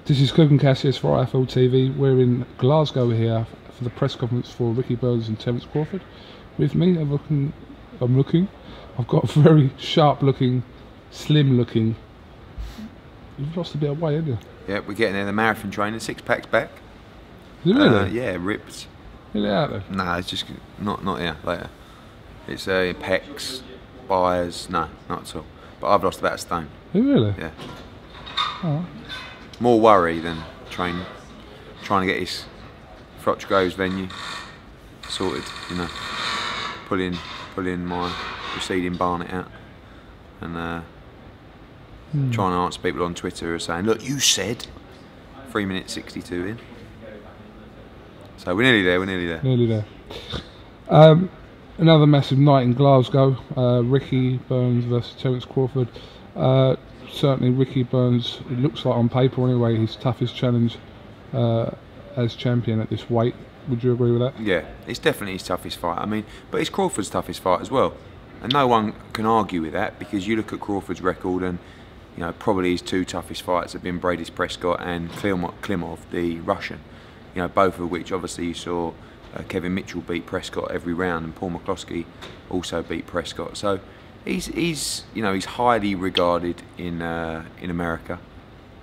This is Cook and Cassius for IFL TV. We're in Glasgow here for the press conference for Ricky Burns and Terence Crawford. With me, I've got a very sharp-looking, slim-looking. You've lost a bit of weight, haven't you? Yeah, we're getting there. The marathon training, 6-pack's back. Is it really? Yeah, ripped. Get it out there. Nah, it's just not here. Later. It's pecs, buys. No, not at all. But I've lost about a stone. Is it really? Yeah. Oh. More worry than training. Trying to get his FROCH GROVES venue sorted. You know, pulling my receding barnet out, and trying to answer people on Twitter who are saying, "Look, you said 3 minutes 62 in." So we're nearly there. We're nearly there. Nearly there. Another massive night in Glasgow. Ricky Burns versus Terence Crawford. Certainly Ricky Burns, it looks like on paper anyway, his toughest challenge as champion at this weight. Would you agree with that? Yeah, it's definitely his toughest fight. I mean, but it's Crawford's toughest fight as well. And no one can argue with that, because you look at Crawford's record, and you know, probably his two toughest fights have been Bradis Prescott and Klimov, the Russian. You know, both of which obviously you saw Kevin Mitchell beat Prescott every round, and Paul McCloskey also beat Prescott. So he's highly regarded in America.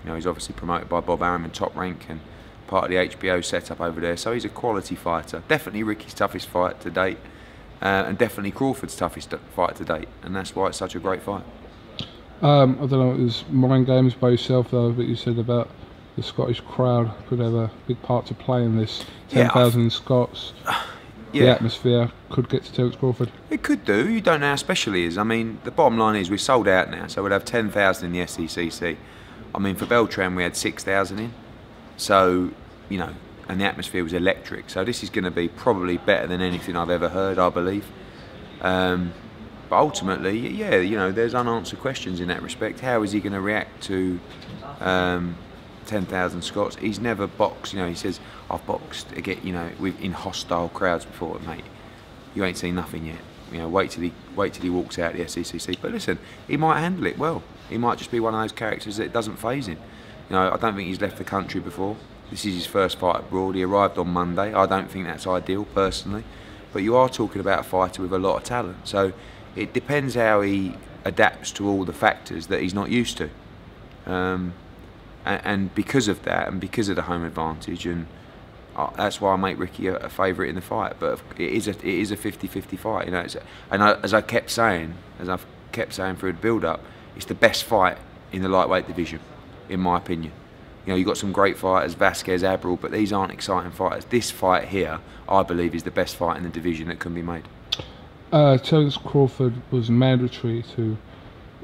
You know, he's obviously promoted by Bob Arum in Top Rank and part of the HBO setup over there. So he's a quality fighter. Definitely Ricky's toughest fight to date, and definitely Crawford's toughest fight to date. And that's why it's such a great fight. I don't know, it was mind games by yourself though, but you said about the Scottish crowd could have a big part to play in this. 10,000 Scots. The atmosphere could get to Terence Crawford. It could do. You don't know how special he is. I mean, the bottom line is we're sold out now, so we'll have 10,000 in the SECC. I mean, for Beltran we had 6,000 in. So, you know, and the atmosphere was electric. So this is going to be probably better than anything I've ever heard, I believe. But ultimately, yeah, you know, there's unanswered questions in that respect. How is he going to react to 10,000 Scots? He's never boxed. You know, he says, "I've boxed again, you know, in hostile crowds before." Mate, you ain't seen nothing yet. You know, wait till he walks out the SECC. But listen, he might handle it well. He might just be one of those characters that doesn't faze him. You know, I don't think he's left the country before. This is his first fight abroad. He arrived on Monday. I don't think that's ideal, personally. But you are talking about a fighter with a lot of talent. So it depends how he adapts to all the factors that he's not used to. And because of that, and because of the home advantage, and that's why I make Ricky a favourite in the fight. But it is a 50-50 fight. You know, as I've kept saying through the build-up, it's the best fight in the lightweight division, in my opinion. You know, you've got some great fighters, Vasquez, Abril, but these aren't exciting fighters. This fight here, I believe, is the best fight in the division that can be made. Terence Crawford was mandatory to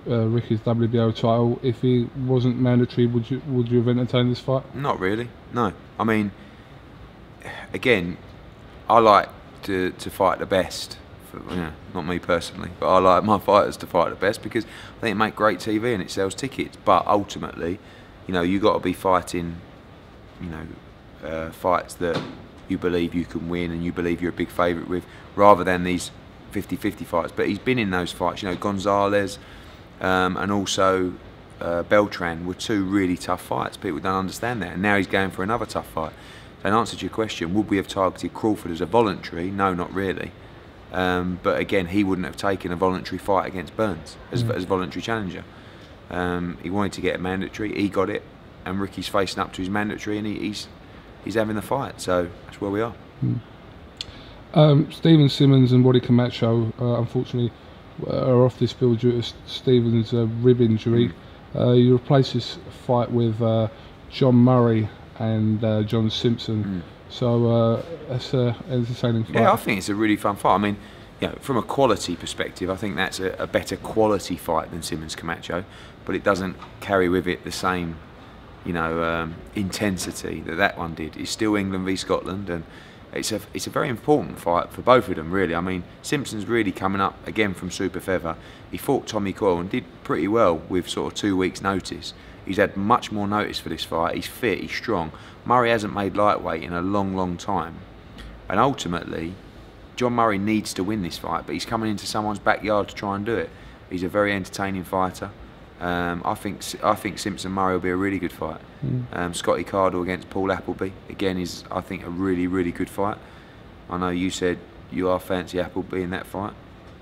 Ricky's WBO title. If he wasn't mandatory, would you have entertained this fight? Not really, no. I mean, again, I like to fight the best. You know, not me personally, but I like my fighters to fight the best, because I think it makes great TV and it sells tickets. But ultimately, you know, you got to be fighting, you know, fights that you believe you can win and you believe you're a big favourite with, rather than these 50-50 fights. But he's been in those fights. You know, Gonzalez and also Beltran were two really tough fights. People don't understand that, and now he's going for another tough fight. So in answer to your question, would we have targeted Crawford as a voluntary? No, not really. But again, he wouldn't have taken a voluntary fight against Burns as voluntary challenger. He wanted to get a mandatory, he got it, and Ricky's facing up to his mandatory, and he's having the fight. So that's where we are. Stephen Simmons and Waddy Camacho, unfortunately, are off this field due to Stephen's rib injury. You replace this fight with John Murray and John Simpson. So that's an entertaining fight. Yeah, I think it's a really fun fight. I mean, you know, from a quality perspective, I think that's a better quality fight than Simmons Camacho, but it doesn't carry with it the same, you know, intensity that one did. It's still England v Scotland, and it's a very important fight for both of them, really. I mean, Simpson's really coming up again from super feather. He fought Tommy Coyle and did pretty well with sort of 2 weeks' notice. He's had much more notice for this fight. He's fit, he's strong. Murray hasn't made lightweight in a long, long time. And ultimately, John Murray needs to win this fight, but he's coming into someone's backyard to try and do it. He's a very entertaining fighter. I think Simpson Murray will be a really good fight. Scotty Cardle against Paul Appleby again is, I think, a really good fight. I know you said you are fancy Appleby in that fight.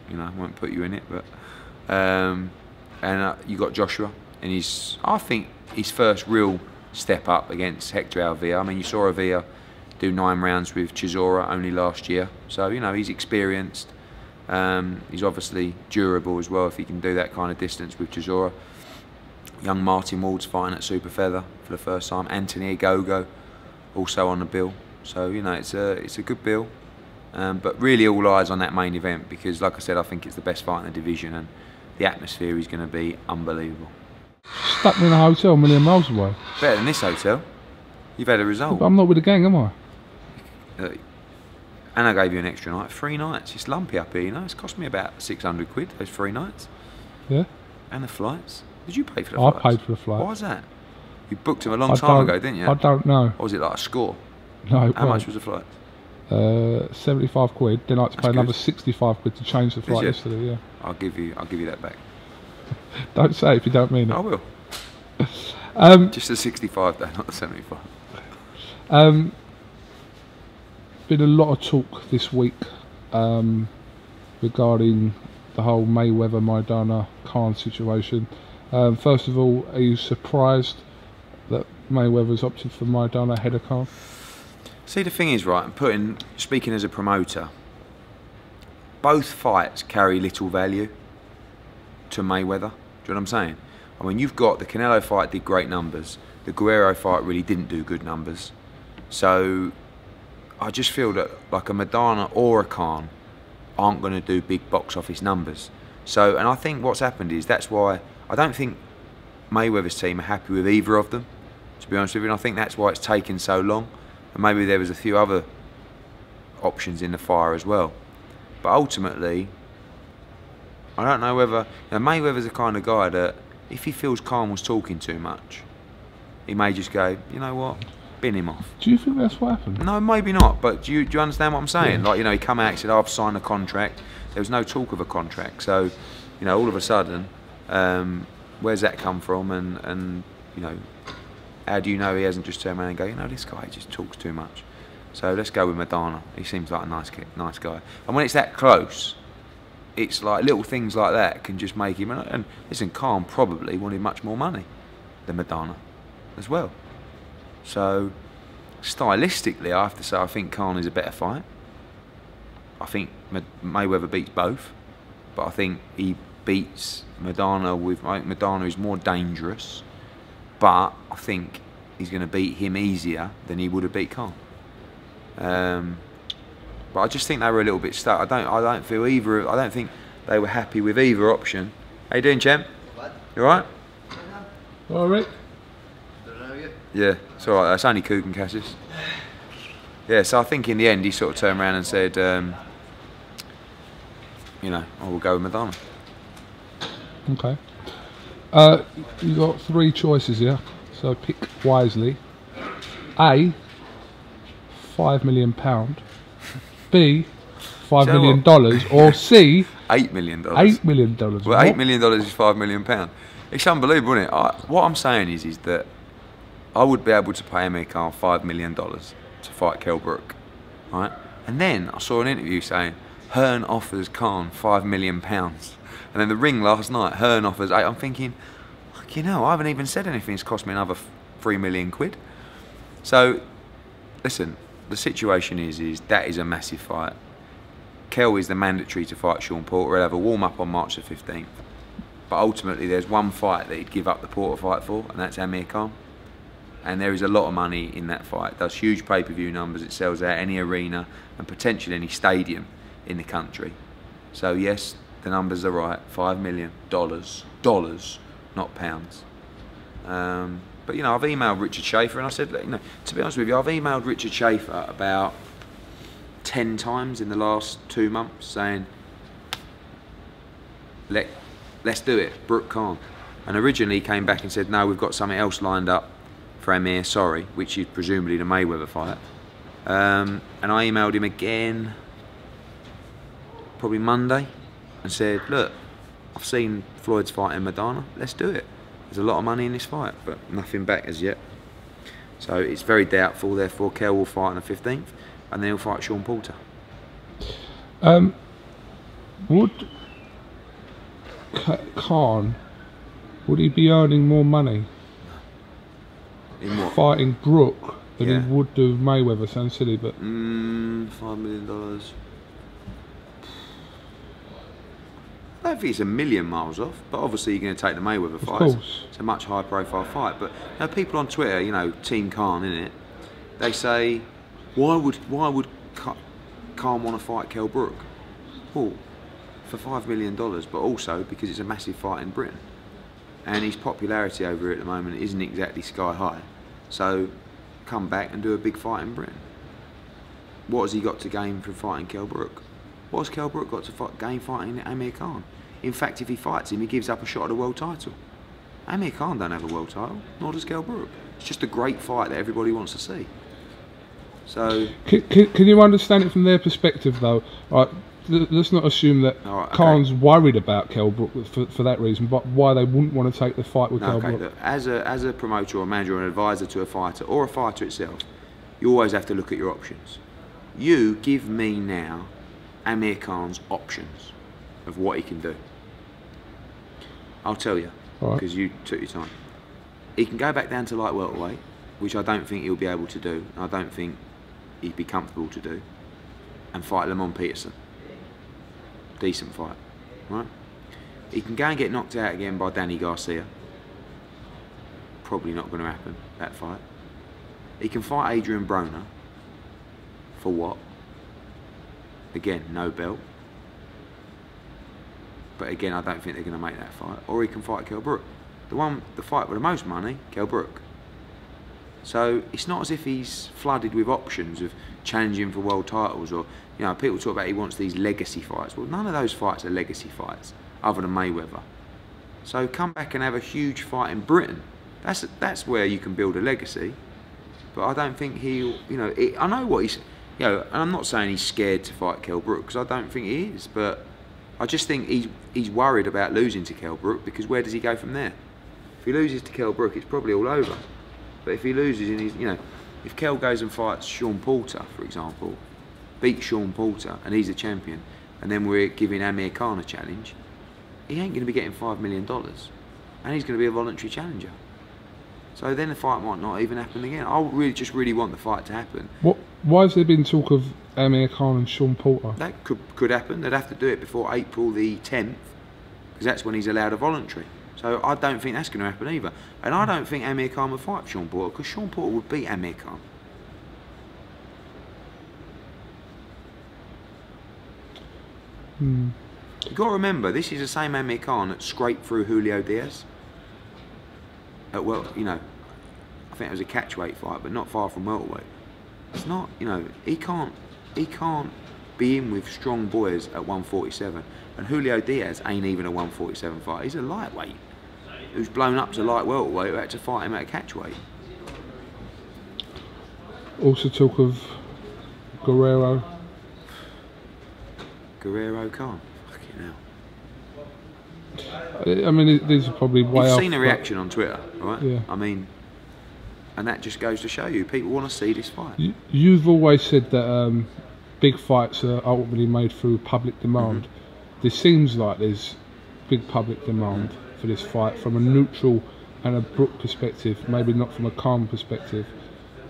You know, I won't put you in it, but you got Joshua, and I think his first real step up against Hector Alvia. I mean, you saw Alvia do 9 rounds with Chisora only last year, so you know he's experienced. He's obviously durable as well if he can do that kind of distance with Chisora. Young Martin Ward's fighting at super feather for the first time. Anthony Agogo also on the bill, so you know it's a good bill. But really all eyes on that main event because, like I said, I think it's the best fight in the division and the atmosphere is going to be unbelievable. Stuck me in a hotel a million miles away. Better than this hotel. You've had a result. But I'm not with the gang, am I? And I gave you an extra night, 3 nights. It's lumpy up here, you know. It's cost me about 600 quid, those 3 nights. Yeah. And the flights. Did you pay for the flights? I paid for the flights. Why was that? You booked them a long time ago, didn't you? I don't know. Or was it like a score? No. How much was the flight? 75 quid. Then I had to pay another 65 quid to change the flight yesterday. Yeah. I'll give you that back. Don't say it if you don't mean it. I will. Just the 65 though, not the 75. Been a lot of talk this week regarding the whole Mayweather-Maidana Khan situation. First of all, are you surprised that Mayweather's opted for Maidana ahead of Khan? See, the thing is, right, speaking as a promoter, both fights carry little value to Mayweather. Do you know what I'm saying? I mean, you've got the Canelo fight did great numbers. The Guerrero fight really didn't do good numbers. So I just feel that like a Maidana or a Khan aren't going to do big box office numbers. So, and I think what's happened is that's why I don't think Mayweather's team are happy with either of them, to be honest with you. And I think that's why it's taken so long. And maybe there was a few other options in the fire as well. But ultimately, I don't know whether... You know, Mayweather's the kind of guy that if he feels Khan was talking too much, he may just go, you know what, bin him off. Do you think that's what happened? No, maybe not. But do you understand what I'm saying? Yeah. Like, you know, he come out and said, oh, I've signed a contract. There was no talk of a contract. So, you know, all of a sudden, where's that come from? And you know, how do you know he hasn't just turned around and go, you know, this guy just talks too much. So let's go with Maidana. He seems like a nice guy. And when it's that close, it's like little things like that can just make him. And listen, Khan probably wanted much more money than Maidana as well. So stylistically, I have to say, I think Khan is a better fight. I think Mayweather beats both, but I think he beats Maidana with Maidana is more dangerous. But I think he's going to beat him easier than he would have beat Khan. But I just think they were a little bit stuck. I don't feel either. I don't think they were happy with either option. How you doing, champ? What? You all right? All right. Don't know yet. Yeah, it's all right. That's only Coog and Cassis. Yeah, so I think in the end he sort of turned around and said, you know, I will go with Maidana. Okay. You got 3 choices here, so pick wisely. A, £5 million. B, $5 million. Or C, $8 million. $8 million. Well, $8 million is £5 million. It's unbelievable, isn't it? What I'm saying is that I would be able to pay Amir Khan $5 million to fight Kell Brook, right? And then I saw an interview saying Hearn offers Khan £5 million. And then the ring last night, Hearn offers 8. I'm thinking, you know, I haven't even said anything. It's cost me another 3 million quid. So, listen, the situation is that is a massive fight. Kell is the mandatory to fight Sean Porter. He'll have a warm-up on March the 15th. But ultimately, there's one fight that he'd give up the Porter fight for, and that's Amir Khan. And there is a lot of money in that fight. It does huge pay-per-view numbers. It sells out any arena and potentially any stadium in the country. So, yes, the numbers are right. $5 million. Dollars, not pounds. But, you know, I've emailed Richard Schaefer and I said, you know, to be honest with you, I've emailed Richard Schaefer about 10 times in the last 2 months saying, let's do it, Brook Khan. And originally he came back and said, no, we've got something else lined up for Amir, sorry, which is presumably the Mayweather fight. And I emailed him again, probably Monday, and said, look, I've seen Floyd's fighting Madonna. Let's do it. There's a lot of money in this fight, but nothing back as yet. So it's very doubtful. Therefore, Kell will fight on the 15th, and then he'll fight Sean Porter. Would Khan, would he be earning more money In what? fighting Brook than Yeah. he would do Mayweather? Sounds silly, but $5 million. I don't think it's a million miles off, but obviously you're going to take the Mayweather fight. course. It's a much higher profile fight. But you know, people on Twitter, you know, Team Khan, innit? They say, why would Khan want to fight Kell Brook? Well, for $5 million, but also because it's a massive fight in Britain. And his popularity over here at the moment isn't exactly sky high. So come back and do a big fight in Britain. What has he got to gain from fighting Kell Brook? What has Kell Brook got to gain fighting Amir Khan? In fact, if he fights him, he gives up a shot at a world title. Amir Khan don't have a world title, nor does Kell Brook. It's just a great fight that everybody wants to see. So, can you understand it from their perspective, though? Right, let's not assume that Khan's worried about Kell Brook for that reason, but why they wouldn't want to take the fight with Kell Brook. Look, as a promoter or a manager or an advisor to a fighter, or a fighter itself, you always have to look at your options. You give me now Amir Khan's options of what he can do. I'll tell you, because you took your time. He can go back down to light welterweight, which I don't think he'll be able to do. I don't think he'd be comfortable to do, and fight Lamont Peterson. Decent fight, right? He can go and get knocked out again by Danny Garcia. Probably not going to happen, that fight. He can fight Adrian Broner. For what? Again, no belt. But again, I don't think they're going to make that fight. Or he can fight Kell Brook. The fight with the most money, Kell Brook. So it's not as if he's flooded with options of challenging for world titles, or, you know, people talk about he wants these legacy fights. Well, none of those fights are legacy fights, other than Mayweather. So come back and have a huge fight in Britain. That's where you can build a legacy. But I don't think he'll, you know, I know what he's, you know, and I'm not saying he's scared to fight Kell Brook, because I don't think he is, but I just think he's worried about losing to Kell Brook, because where does he go from there? If he loses to Kell Brook, it's probably all over. But if he loses, in his, you know, if Kell goes and fights Sean Porter, for example, beats Sean Porter, and he's a champion, and then we're giving Amir Khan a challenge, he ain't going to be getting $5 million, and he's going to be a voluntary challenger. So then the fight might not even happen again. I really want the fight to happen. Why has there been talk of Amir Khan and Sean Porter? That could happen. They'd have to do it before April the 10th, because that's when he's allowed a voluntary. So I don't think that's going to happen either. And I don't think Amir Khan would fight Sean Porter, because Sean Porter would beat Amir Khan. You've got to remember, this is the same Amir Khan that scraped through Julio Diaz. Well, you know, I think it was a catchweight fight, but not far from welterweight. It's not, you know, he can't be in with strong boys at 147. And Julio Diaz ain't even a 147 fight. He's a lightweight who's blown up to light welterweight, who had to fight him at a catchweight. Also talk of Guerrero Khan. Fucking hell. I mean, these are probably way off. You've seen the reaction on Twitter, right? Yeah. I mean, and that just goes to show you, people want to see this fight. You've always said that big fights are ultimately made through public demand. This seems like there's big public demand for this fight from a neutral and a Brook perspective, maybe not from a Khan perspective.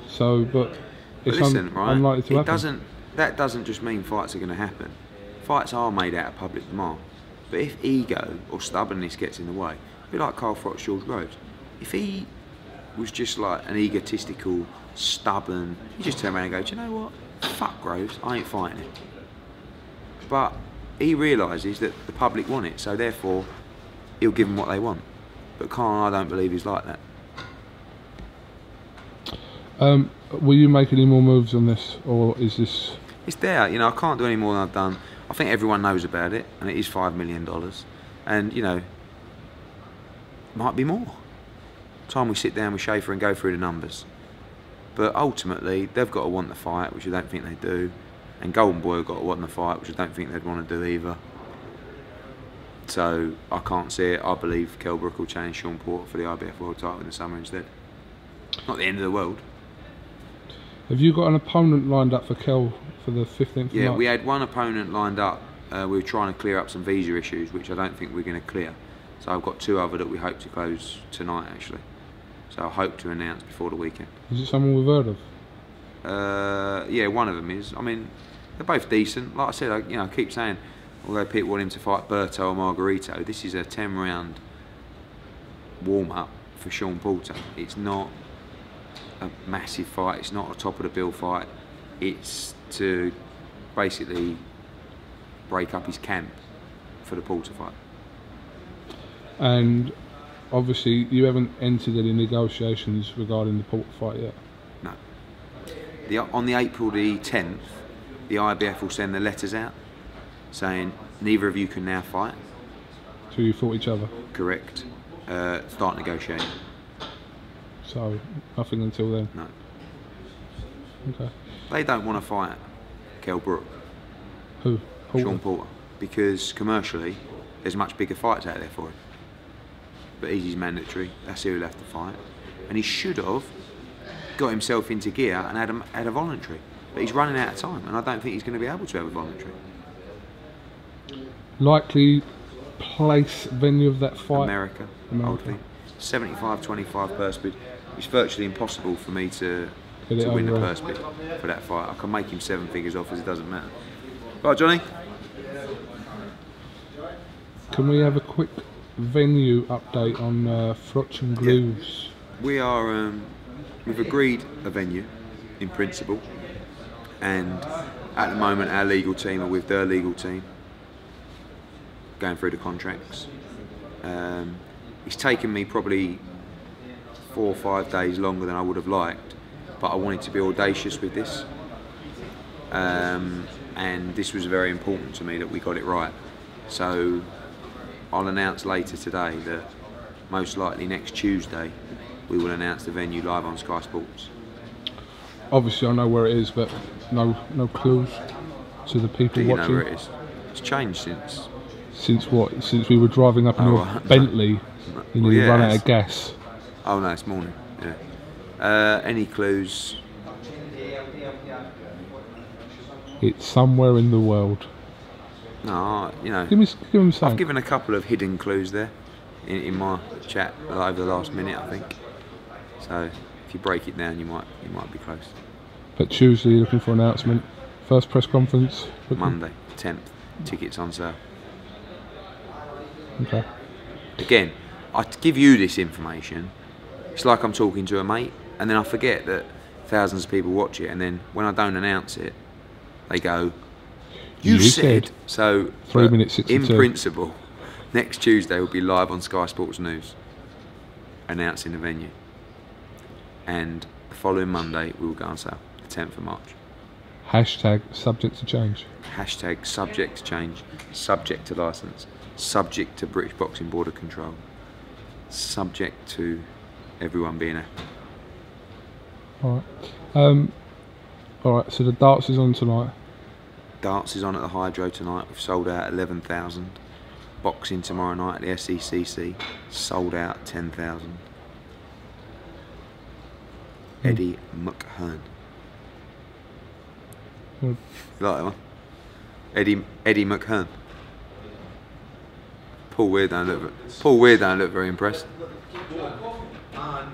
So, but it's unlikely to happen. That doesn't just mean fights are going to happen. Fights are made out of public demand. But if ego or stubbornness gets in the way, a bit like Carl Froch, George Groves, if he was just like an egotistical, stubborn, he just turn around and go, do you know what? Fuck Groves, I ain't fighting him. But he realises that the public want it, so therefore he'll give them what they want. But Khan, I don't believe he's like that. Will you make any more moves on this, or is this? It's there, you know. I can't do any more than I've done. I think everyone knows about it, and it is $5 million, and you know, might be more. Time we sit down with Schaefer and go through the numbers. But ultimately, they've got to want the fight, which I don't think they do, and Golden Boy have got to want the fight, which I don't think they'd want to do either. So I can't see it. I believe Kell Brook will challenge Sean Porter for the IBF World title in the summer instead. Not the end of the world. Have you got an opponent lined up for Kell for the 15th of Yeah, March? we had one opponent lined up. We were trying to clear up some visa issues, which I don't think we're going to clear. So I've got 2 other that we hope to close tonight, actually. So I hope to announce before the weekend. Is it someone we've heard of? Yeah, one of them is. I mean, they're both decent. Like I said, I keep saying, although people want him to fight Berto or Margarito, this is a 10-round warm-up for Sean Porter. It's not a massive fight. It's not a top-of-the-bill fight. It's to basically break up his camp for the Porter fight. And obviously you haven't entered any negotiations regarding the Porter fight yet? No. On the April the 10th, the IBF will send the letters out saying neither of you can now fight. So you fought each other? Correct. Start negotiating. So nothing until then? No. Okay. They don't want to fight Kell Brook. Who? Sean Porter. Because commercially, there's much bigger fights out there for him. But he's mandatory. That's who he'll have to fight. And he should have got himself into gear and had a voluntary. But he's running out of time, and I don't think he's going to be able to have a voluntary. Likely place venue of that fight? America. I would think. 75-25 purse bid. It's virtually impossible for me to win the purse bid for that fight. I can make him 7 figures off, as it doesn't matter. Right, Johnny? Can we have a quick venue update on FROCH and GROVES? Yeah. We've agreed a venue in principle, and at the moment our legal team are with their legal team going through the contracts. It's taken me probably 4 or 5 days longer than I would have liked, but I wanted to be audacious with this, and this was very important to me that we got it right. So I'll announce later today that most likely next Tuesday we will announce the venue live on Sky Sports. Obviously I know where it is, but no clues to the people Do you watching. know where it is? It's changed since. Since what? Since we were driving up in your Bentley, you nearly run out of gas. Oh no, it's morning. Yeah. Any clues? It's somewhere in the world. No, you know. Give me something. I've given a couple of hidden clues there in my chat over the last minute, I think. So if you break it down, you might be close. But Tuesday, you're looking for an announcement. First press conference. Monday, 10th. Tickets on sale. Okay. Again, I give you this information. It's like I'm talking to a mate, and then I forget that thousands of people watch it, and then when I don't announce it, they go, "You said." So 3 minutes 62. In principle, next Tuesday will be live on Sky Sports News, announcing the venue, and the following Monday we will go on sale, the 10th of March. Hashtag subject to change. Hashtag subject to change, subject to licence, subject to British Boxing Board of Control, subject to everyone being happy. Alright, so the darts is on tonight. Darts is on at the Hydro tonight. We've sold out 11,000. Boxing tomorrow night at the SECC, sold out 10,000. Eddie McHearn. You like that one? Eddie McHearn. Paul Weir don't look very impressed.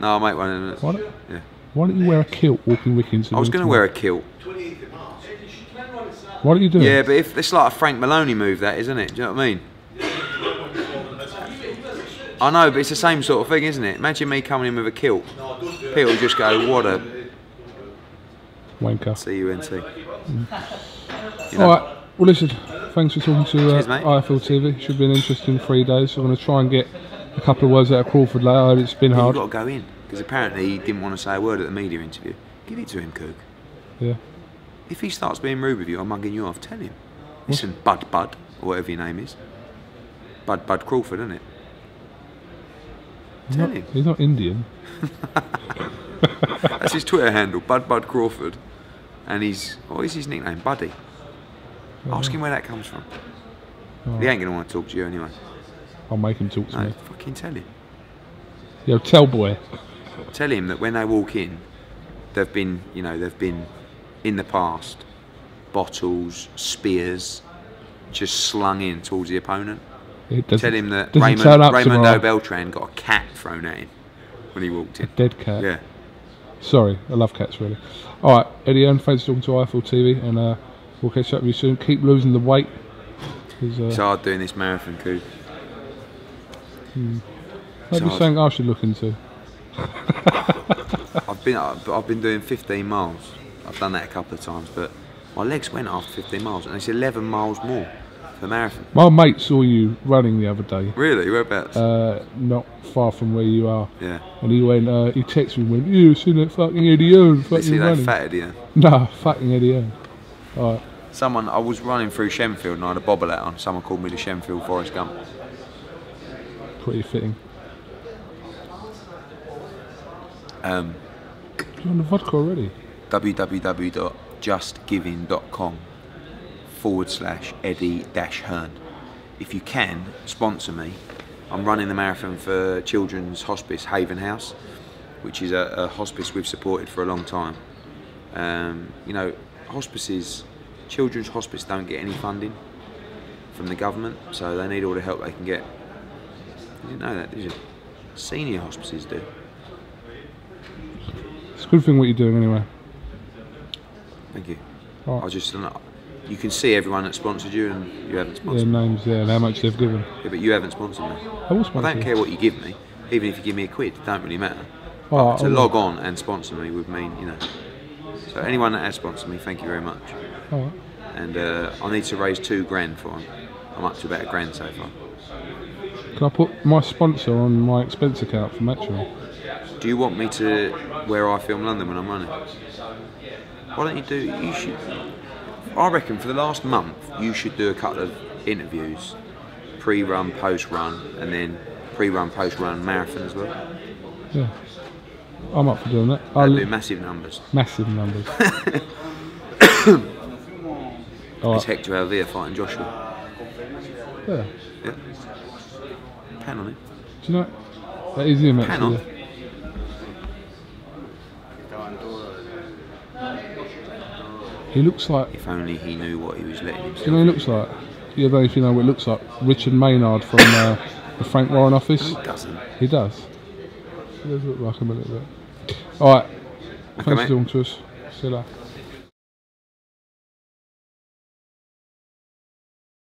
No, I'll make one in a minute. Yeah. Why don't you wear a kilt walking Wickens? I was going to wear a kilt. Why don't you do it? Yeah, but if it's like a Frank Maloney move, that isn't it? Do you know what I mean? I know, but it's the same sort of thing, isn't it? Imagine me coming in with a kilt. People will just go, "What a wanker." C-U-N-T. You know? Alright, well listen, thanks for talking to Cheers, mate. IFL TV. Should be an interesting 3 days. I'm going to try and get a couple of words out of Crawford later. It's been hard. You've got to go in, because apparently he didn't want to say a word at the media interview. Give it to him, Cook. Yeah. If he starts being rude with you or mugging you off, tell him. Listen, Bud, or whatever your name is. Bud Crawford, isn't it? Tell him. He's not Indian. That's his Twitter handle, Bud Crawford. And what is his nickname? Buddy. Ask him where that comes from. He ain't going to want to talk to you anyway. I'll make him talk to No, me. fucking tell him. Yo, tell boy. Tell him that when they walk in, they've been in the past, bottles, spears, just slung in towards the opponent. Tell him that Raymundo Beltran got a cat thrown at him when he walked in. A dead cat. Yeah. Sorry, I love cats really. Alright, Eddie Hearn, thanks for talking to IFL TV, and we'll catch up with you soon. Keep losing the weight. It's hard doing this marathon, coup. Maybe something I should look into. I've been doing 15 miles. I've done that a couple of times, but my legs went after 15 miles, and it's 11 miles more for the marathon. My mate saw you running the other day. Really? Whereabouts? Not far from where you are. Yeah. And he went, he texted me and went, you seen that fucking Eddie Hearn fucking running? Fat Eddie Hearn? Nah, fucking Eddie Hearn. Alright. I was running through Shenfield and I had a bobble hat on. Someone called me the Shenfield Forrest Gump. Pretty fitting. You're on the vodka already? www.justgiving.com/Eddie-Hearn. If you can, sponsor me. I'm running the marathon for Children's Hospice Haven House, which is a hospice we've supported for a long time. You know, children's hospice don't get any funding from the government, so they need all the help they can get. You didn't know that, did you? Senior hospices do. It's a good thing what you're doing anyway. Thank you. Right. You can see everyone that sponsored you, and you haven't sponsored Their me. names, yeah, and how much they've given. Yeah, but you haven't sponsored me. I will sponsor I don't you. care what you give me, even if you give me a quid, it don't really matter. Oh, To log on and sponsor me would mean, you know. So anyone that has sponsored me, thank you very much. Alright. And I need to raise £2,000 for them. I'm up to about £1,000 so far. Can I put my sponsor on my expense account for Metro? Do you want me to where I film London when I'm running? Why don't you should. I reckon for the last month you should do a couple of interviews, pre-run, post-run, and then pre-run, post-run marathon as well. Yeah. I'm up for doing that. I'll do massive numbers. Massive numbers. It's Hector Alvia fighting Joshua. Yeah. Yeah. Pan on it. Do you know that is him Pan actually? on. He looks like. If only he knew what he was letting himself. Do you know what he looks like? You don't know if you know what it looks like. Richard Maynard from the Frank Warren office. No, he doesn't. He does. He does look like him a little bit. Alright. Okay, Thanks mate. for talking to us. See you later.